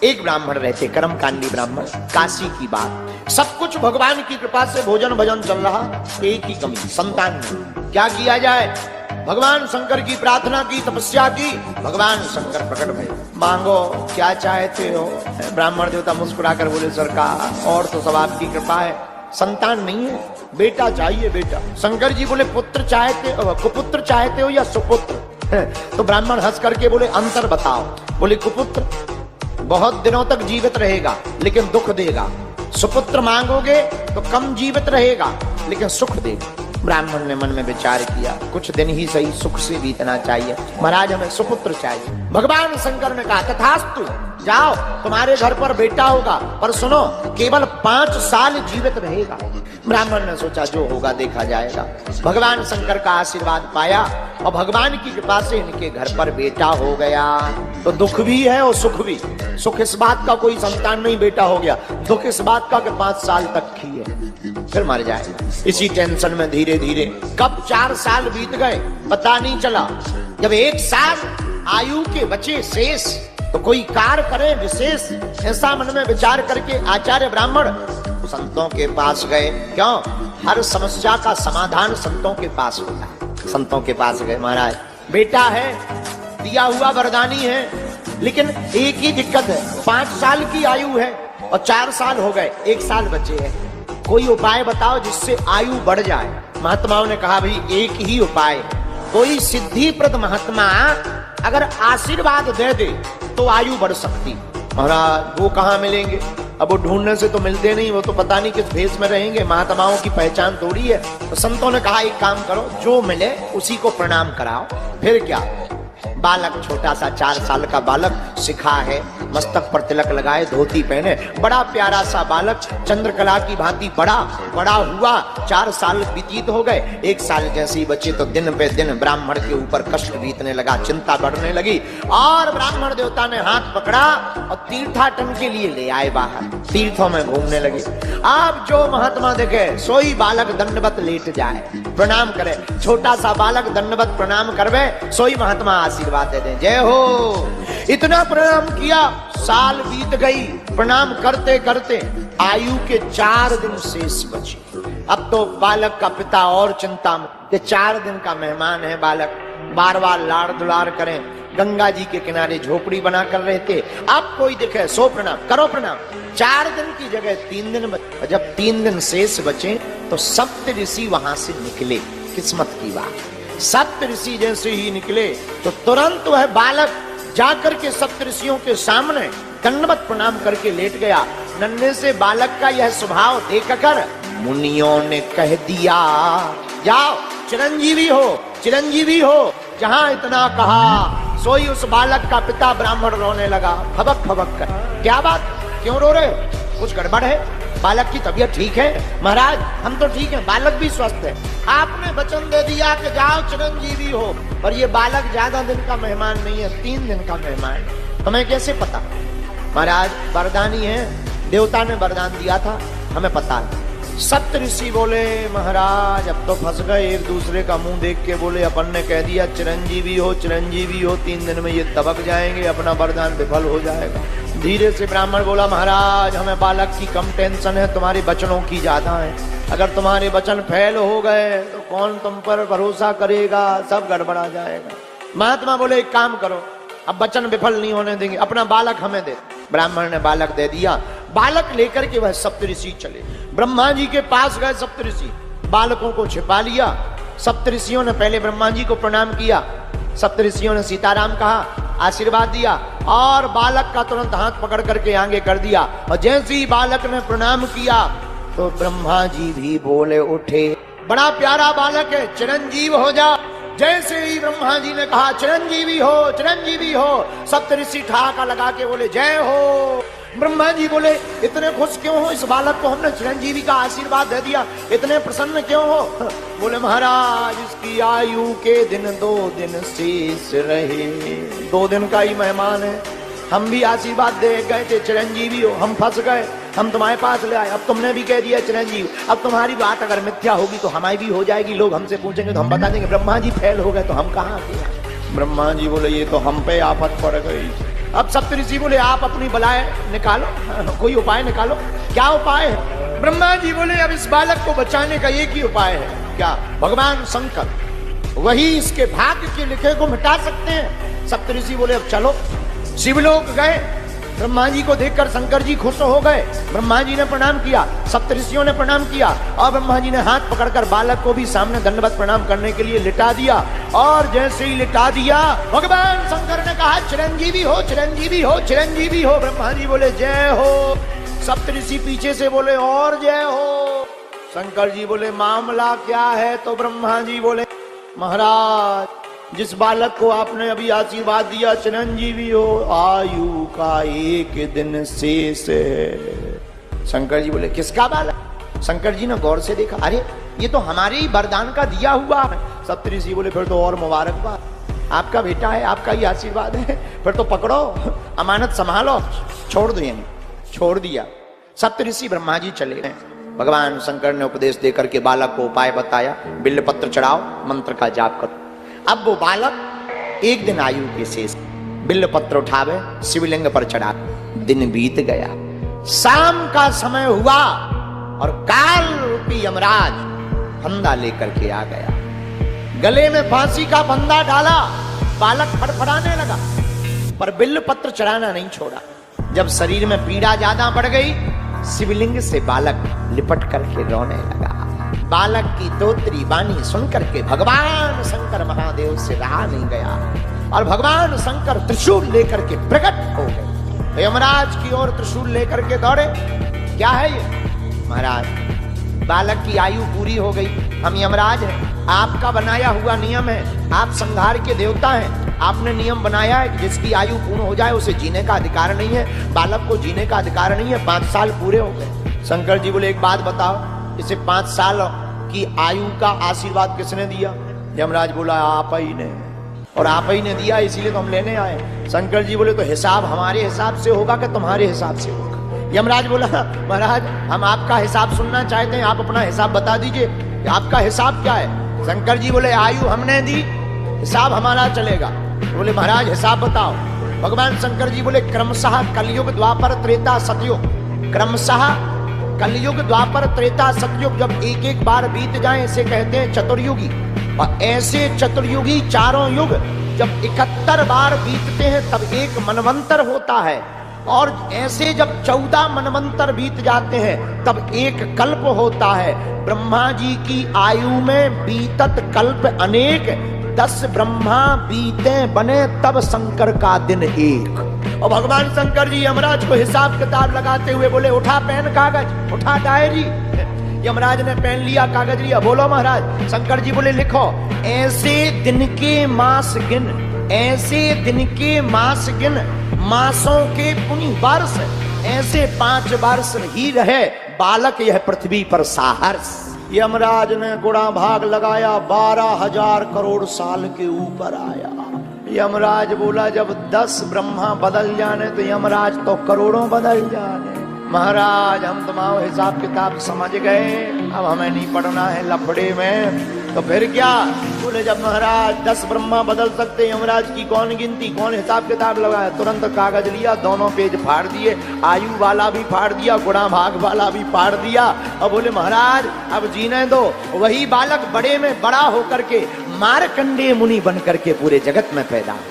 एक ब्राह्मण रहते, कर्मकांडी ब्राह्मण, काशी की बात। सब कुछ भगवान की कृपा से भोजन भजन चल रहा, एक ही कमी, संतान नहीं। क्या किया जाए? भगवान शंकर की प्रार्थना की, तपस्या की, भगवान शंकर प्रकट भये। मांगो क्या चाहते हो? ब्राह्मण देवता मुस्कुराकर बोले, सरकार और तो सब आपकी कृपा है, संतान नहीं है, बेटा चाहिए बेटा। शंकर जी बोले, पुत्र चाहते हो, कुपुत्र चाहते हो या सुपुत्र? तो ब्राह्मण हंस करके बोले, अंतर बताओ। बोले, कुपुत्र बहुत दिनों तक जीवित रहेगा लेकिन दुख देगा, सुपुत्र मांगोगे तो कम जीवित रहेगा लेकिन सुख देगा। ब्राह्मण ने मन में विचार किया, कुछ दिन ही सही सुख से बीतना चाहिए, महाराज हमें सुपुत्र चाहिए। भगवान शंकर ने कहा, तथास्तु, जाओ तुम्हारे घर पर बेटा होगा, पर सुनो केवल 5 साल जीवित रहेगा। ब्राह्मण ने सोचा जो होगा देखा जाएगा। भगवान शंकर का आशीर्वाद पाया और भगवान की कृपा से इनके घर पर बेटा हो गया। तो दुख भी है और सुख भी। सुख इस बात का कोई संतान नहीं बेटा हो गया, दुख इस बात का कि 5 साल तक ही है, फिर मर जाएगा। इसी टेंशन में धीरे धीरे कब 4 साल बीत गए पता नहीं चला। जब 1 साल आयु के बचे शेष, तो कोई कार्य करे विशेष, ऐसा मन में विचार करके आचार्य ब्राह्मण संतों के पास गए। क्यों? हर समस्या का समाधान संतों के पास होता है। संतों के पास गए, महाराज बेटा है, दिया हुआ वरदानी है, लेकिन एक ही दिक्कत है, 5 साल की आयु है और 4 साल हो गए, 1 साल बचे हैं, कोई उपाय बताओ जिससे आयु बढ़ जाए। महात्माओं ने कहा, भाई एक ही उपाय, कोई सिद्धिप्रद महात्मा अगर आशीर्वाद दे दे तो आयु बढ़ सकती। महाराज वो कहाँ मिलेंगे? अब वो ढूंढने से तो मिलते नहीं, वो तो पता नहीं किस भेष में रहेंगे, महात्माओं की पहचान थोड़ी है। तो संतों ने कहा, एक काम करो, जो मिले उसी को प्रणाम कराओ। फिर क्या? बालक, छोटा सा 4 साल का बालक, सिखा है, मस्तक पर तिलक लगाए, धोती पहने, बड़ा प्यारा सा बालक, चंद्रकला की भांति बड़ा बड़ा हुआ। 4 साल व्यतीत हो गए, 1 साल जैसे ही बचे तो दिन पे दिन ब्राह्मण के ऊपर कष्ट बीतने लगा, चिंता बढ़ने लगी। और ब्राह्मण देवता ने हाथ पकड़ा और तीर्थाटन के लिए ले आए बाहर, तीर्थों में घूमने लगे। अब जो महात्मा देखे सोई बालक दंडवत लेट जाए, प्रणाम करे, छोटा सा बालक दंडवत प्रणाम करवे, सोई महात्मा आशीर्वाद दे दे, जय हो। इतना प्रणाम किया, साल बीत गई, प्रणाम करते करते आयु के 4 दिन शेष बचे। अब तो बालक का पिता और चिंता में, कि 4 दिन का मेहमान है बालक, बार बार लाड़ दुलार करें। गंगा जी के किनारे झोपड़ी बना कर रहते, अब कोई दिखे सो प्रणाम करो, प्रणाम। 4 दिन की जगह 3 दिन बचे। जब 3 दिन शेष बचे तो सप्त ऋषि वहां से निकले। किस्मत की बात, सप्त ऋषि जैसे ही निकले तो तुरंत वह बालक जाकर के सप्त ऋषियों के सामने दंडवत प्रणाम करके लेट गया। नन्हे से बालक का यह स्वभाव देखकर मुनियों ने कह दिया, जाओ चिरंजीवी हो, चिरंजीवी हो। जहां इतना कहा सोई उस बालक का पिता ब्राह्मण रोने लगा, फबक फबक कर। क्या बात, क्यों रो रहे हो? कुछ गड़बड़ है? बालक की तबीयत ठीक है? महाराज हम तो ठीक है, बालक भी स्वस्थ है। आपने वचन दे दिया कि जाओ चिरंजीवी हो, पर ये बालक ज्यादा दिन का मेहमान नहीं है, 3 दिन का मेहमान। हमें कैसे पता? महाराज वरदानी है, देवता ने वरदान दिया था, हमें पता है। सप्त ऋषि बोले, महाराज अब तो फंस गए। एक दूसरे का मुंह देख के बोले, अपन ने कह दिया चिरंजीवी हो, चिरंजीवी हो, 3 दिन में ये दबक जाएंगे, अपना वरदान विफल हो जाएगा। धीरे से ब्राह्मण बोला, महाराज हमें बालक की कम टेंशन है, तुम्हारे वचनों की ज्यादा है। अगर तुम्हारे वचन फेल हो गए तो कौन तुम पर भरोसा करेगा, सब गड़बड़ा जाएगा। महात्मा बोले, एक काम करो, अब वचन विफल नहीं होने देंगे, अपना बालक हमें दे। ब्राह्मण ने बालक दे दिया। बालक लेकर के वह सप्त ऋषि चले, ब्रह्मा जी के पास गए। सप्त ऋषि बालकों को छिपा लिया। सप्त ऋषियों ने पहले ब्रह्मा जी को प्रणाम किया, सप्त ऋषियों ने सीताराम कहा, आशीर्वाद दिया और बालक का तुरंत हाथ पकड़ करके आगे कर दिया। और जैसे ही बालक ने प्रणाम किया तो ब्रह्मा जी भी बोले उठे, बड़ा प्यारा बालक है, चिरंजीव हो जा। जैसे ही ब्रह्मा जी ने कहा चिरंजीवी हो, चिरंजीवी हो, सप्त ऋषि ठहाका लगा के बोले जय हो। ब्रह्मा जी बोले, इतने खुश क्यों हो? इस बालक को हमने चिरंजीवी का आशीर्वाद दे दिया, इतने प्रसन्न क्यों हो? बोले, महाराज इसकी आयु के दिन 2 दिन शेष रहे, 2 दिन का ही मेहमान है। हम भी आशीर्वाद दे गए थे चिरंजीवी हो, हम फंस गए, हम तुम्हारे पास ले आए, अब तुमने भी कह दिया चिरंजीवी। अब तुम्हारी बात अगर मिथ्या होगी तो हमारी भी हो जाएगी, लोग हमसे पूछेंगे तो हम बता देंगे ब्रह्मा जी फेल हो गए, तो हम कहाँ गए? ब्रह्मा जी बोले, ये तो हम पे आफत पड़ गई। अब सप्तऋषि बोले आप अपनी बलाएं निकालो, कोई उपाय निकालो। क्या उपाय है? ब्रह्मा जी बोले अब इस बालक को बचाने का एक ही उपाय है। क्या? भगवान शंकर वही इसके भाग्य के लिखे को मिटा सकते हैं। सप्तऋषि बोले अब चलो। शिवलोक गए, ब्रह्मा जी को देखकर शंकर जी खुश हो गए। ब्रह्मा जी ने प्रणाम किया, सप्तऋषियों ने प्रणाम किया और ब्रह्मा जी ने हाथ पकड़कर बालक को भी सामने दंडवत प्रणाम करने के लिए लिटा दिया। और जैसे ही लिटा दिया, भगवान शंकर ने कहा चिरंजीवी हो, चिरंजीवी हो, चिरंजीवी हो। ब्रह्मा जी बोले जय हो। सप्तऋषि पीछे से बोले और जय हो। शंकर जी बोले मामला क्या है? तो ब्रह्मा जी बोले महाराज जिस बालक को आपने अभी आशीर्वाद दिया चिरंजीवी हो, आयु का एक दिन शेष है। शंकर जी बोले किसका बालक? शंकर जी ने गौर से देखा, अरे ये तो हमारे ही वरदान का दिया हुआ है। सप्तऋषि बोले फिर तो और मुबारकबाद, आपका बेटा है, आपका ही आशीर्वाद है, फिर तो पकड़ो, अमानत संभालो, छोड़ दो। यानी छोड़ दिया। सप्तऋषि ब्रह्मा जी चले गए। भगवान शंकर ने उपदेश देकर के बालक को उपाय बताया, बिल्वपत्र चढ़ाओ, मंत्र का जाप करो। अब वो बालक एक दिन आयु के शेष, बिल्वपत्र उठावे, शिवलिंग पर चढ़ा। दिन बीत गया, शाम का समय हुआ और काल रूपी यमराज फंदा लेकर के आ गया। गले में फांसी का फंदा डाला, बालक फड़फड़ाने लगा, पर बिल्वपत्र चढ़ाना नहीं छोड़ा। जब शरीर में पीड़ा ज्यादा बढ़ गई, शिवलिंग से बालक लिपट करके रोने लगा। बालक की दोत्री वाणी सुनकर के भगवान शंकर महादेव से रहा नहीं गया और भगवान शंकर त्रिशूल लेकर के प्रकट हो गए। यमराज की ओर त्रिशूल लेकर के दौड़े। क्या है ये? महाराज बालक की आयु पूरी हो गई, हम यमराज हैं, आपका बनाया हुआ नियम है, आप संहार के देवता हैं, आपने नियम बनाया है कि जिसकी आयु पूर्ण हो जाए उसे जीने का अधिकार नहीं है, बालक को जीने का अधिकार नहीं है। 5 साल पूरे हो गए। शंकर जी बोले एक बात बताओ, इसे 5 साल की आयु का आशीर्वाद किसने दिया? यमराज बोला आप ही ने, और आप ही ने दिया इसीलिए तो हम लेने आए। शंकर जी बोले तो हिसाब हमारे हिसाब से होगा कि तुम्हारे हिसाब से होगा? यमराज बोला महाराज हम आपका हिसाब सुनना चाहते हैं, आप अपना हिसाब बता दीजिए, आपका हिसाब क्या है? शंकर जी बोले आयु हमने दी, हिसाब हमारा चलेगा। बोले महाराज हिसाब बताओ। भगवान शंकर जी बोले क्रमशः कलयुग द्वापर त्रेता सतयुग, क्रमशः कलयुग द्वापर त्रेता सतयुग जब एक एक बार बीत जाए इसे कहते हैं चतुर्युगी। और ऐसे चतुर्युगी चारों युग जब 71 बार बीतते हैं तब एक मनवंतर होता है, और ऐसे जब 14 मनवंतर बीत जाते हैं तब एक कल्प होता है। ब्रह्मा जी की आयु में बीतत कल्प अनेक, 10 ब्रह्मा बीते बने तब शंकर का दिन एक। और भगवान शंकर जी यमराज को हिसाब किताब लगाते हुए बोले उठा पेन कागज, उठा डायरी। यमराज ने पेन लिया, कागज लिया, बोलो महाराज। शंकर जी बोले लिखो ऐसे दिन के मास गिन, ऐसे दिन के मास गिन, मासों के पुनि वर्ष, ऐसे 5 वर्ष ही रहे बालक यह पृथ्वी पर साहर्ष। यमराज ने गुणा भाग लगाया, 12,000 करोड़ साल के ऊपर आया। यमराज बोला जब 10 ब्रह्मा बदल जाने तो यमराज तो करोड़ों बदल जाने। महाराज हम तुम्हारा हिसाब किताब समझ गए, अब हमें नहीं पढ़ना है लफड़े में। तो फिर क्या? बोले जब महाराज 10 ब्रह्मा बदल सकते, यमराज की कौन गिनती, कौन हिसाब किताब लगाया? तुरंत कागज लिया, दोनों पेज फाड़ दिए, आयु वाला भी फाड़ दिया, गुणा भाग वाला भी फाड़ दिया। और बोले महाराज अब जीने दो। वही बालक बड़े में बड़ा होकर के मार्कंडेय मुनि बन करके पूरे जगत में पैदा हुआ।